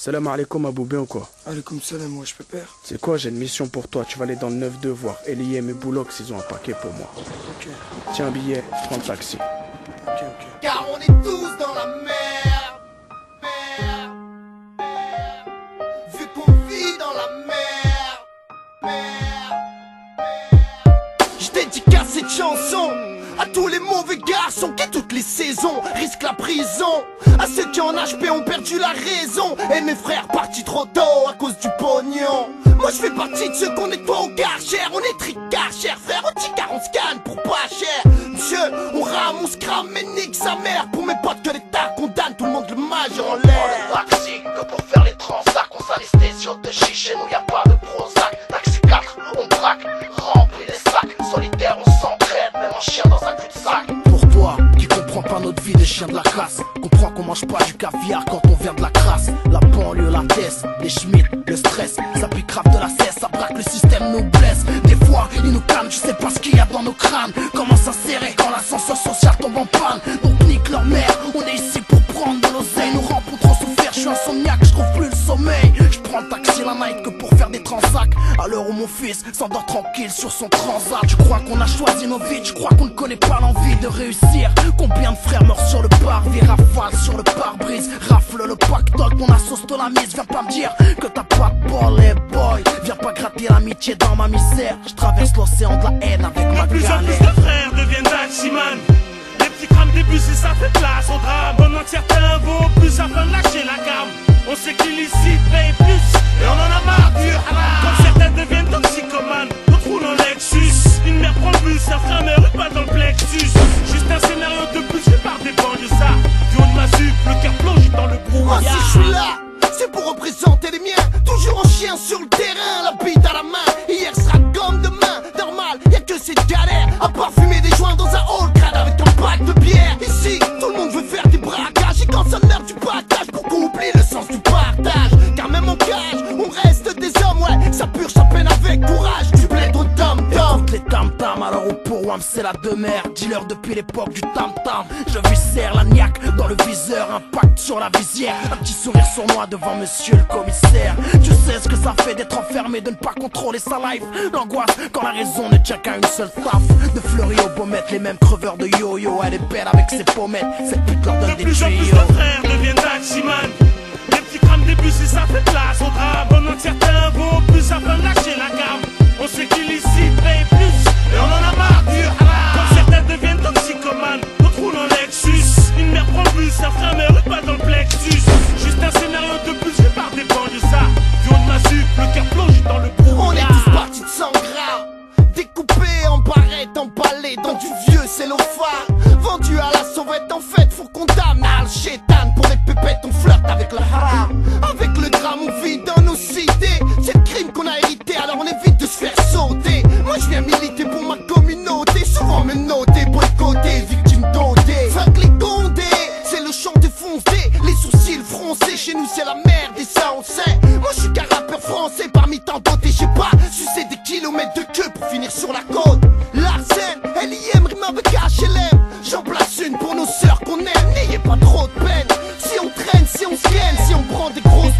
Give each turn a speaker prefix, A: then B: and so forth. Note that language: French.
A: Salam alaikum Abou, bien ou quoi?
B: Alaikum salam, wesh pépère.
A: C'est quoi, j'ai une mission pour toi, tu vas aller dans le 9-2 voir Eliem et Boulox, ils ont un paquet pour moi.
B: Ok,
A: Tiens un billet, prends le taxi.
B: ok.
C: Car on est tous dans la merde, merde, merde. Vu qu'on vit dans la merde, merde, merde. Je dédicace cette chanson à tous les mauvais garçons qui toutes les saisons risquent la prison. À ceux qui en HP ont perdu la raison. Et mes frères partis trop tôt à cause du pognon. Moi je fais partie de ceux qu'on nettoie au garchère. On est tricard cher frère, on dit car on scanne pour pas cher. Monsieur, on rame, on se crame, mais nique sa mère. Pour mes potes que l'État condamne, tout le monde le majeur en l'air.
D: On le taxi que pour faire les transacts. On s'anesthésie de chiche, chez nous y a pas de Prozac. Taxi 4, on braque, remplit les sacs. Solitaire, on s'entraide, même en chien dans un cul-de-sac.
E: Pour toi, qui comprends pas notre vie des chiens de la classe, comprends qu'on mange pas du caviar quand on vient de la crasse. La banlieue, la tête, les schmitts, le stress, ça pique grave de la cesse, ça braque, le système nous blesse. Des fois, il nous calme, tu sais pas ce qu'il y a dans nos crânes. Comment ça serrer quand l'ascenseur social tombe en panne. Donc nique leur mère, on est ici pour prendre de l'oseille. Nous rampons trop souffert, je suis insomniaque, je trouve plus le sommeil. Je prends le taxi la night que pour faire des transacts. À l'heure où mon fils s'endort tranquille sur son transat. Tu crois qu'on a choisi nos vies, tu crois qu'on ne connaît pas l'envie de réussir. Combien de frères morts sur le parvis, rafale sur le pare-brise, rafle le pactole, ton assos te la mise. Viens pas me dire que t'as pas de bol, les boy. Viens pas gratter l'amitié dans ma misère. Je traverse l'océan de la haine avec ma
F: Plus en plus
E: galère.
F: de frères deviennent taximan. Les petits crament des bus et ça fait place au drame. Pendant que certains vont plus afin de lâcher la gamme. On sait que l'illicite paye plus et on en a marre du haram. Quand certains deviennent toxicomanes, d'autres roulent en Lexus. Une mère prend le bus, un frère meurt pas dans le plexus. Juste un scénario de plus fait par des banlieues ça. Du haut de ma jupe, le cœur plonge dans le
C: Moi
F: brouillard.
C: si je suis là, c'est pour représenter les miens. Toujours en chien sur le terrain, la bite à la main. Hier sera comme demain, normal, y'a que cette galère. À part fumer des joints dans un hall crade avec un pack de bière. Ici, tout le monde veut faire des braquages. Et quand ça l'heure du partage, pour qu'on oublie le sens du partage. Car même en cage, on reste des hommes, ouais. Ça purge sa peine avec courage. Du bled au tom-tom.
E: Écoute les tam-tam, alors au pour Wam c'est la demeure. Dealer depuis l'époque du tam-tam. Je lui serre la niaque dans le viseur, impact sur la visière. Un petit sourire sournois devant monsieur le commissaire. Tu sais ce que ça fait d'être enfermé, de ne pas contrôler sa life. L'angoisse quand la raison ne tient qu'à une seule taf. De Fleury au Baumette, les mêmes creveurs de yo-yo. Elle est belle avec ses pommettes, cette pute leur donne
F: De
E: des
F: plus en plus
E: tuyaux.
F: de frères deviennent taximan. Les petits crament des bus et ça fait place au drame. Pendant que certains vont plus afin de lâcher la gamme. On sait qu'il l'illicite paye plus et on en a marre du haram. Quand certains deviennent toxicomanes, d'autres roulent en Lexus. Une mère prend le bus, un frère meurt pas dans le plexus. Juste un scénario de plus fait par des banlieues ça. Du haut de ma jupe, le cœur plonge dans le brouillard.
C: On est tous partis de 100 gras, découpés en barrettes, emballés dans du vieux cellophane. Vendu à la sauvette, en fait, faut qu'on damne al chétan. Pour les pépettes, on flirte avec le haram. Avec le drame, on vit dans nos cités. C'est le crime qu'on a hérité, alors on évite de se faire sauter. Moi je viens militer pour ma communauté, souvent me noter, boycotter, victime dotée. Fuck les condés, c'est le chant défoncé, les sourcils froncés. Chez nous c'est la merde et ça on sait. Moi je suis qu'un rappeur français parmi tant d'autres et j'ai pas sucé des kilomètres de queue pour finir sur la côte. Larsen, Eliem rime avec HLM. J'en place une pour nos sœurs qu'on aime, n'ayez pas trop de peine. Si on traîne, si on se gaine, si on prend des grosses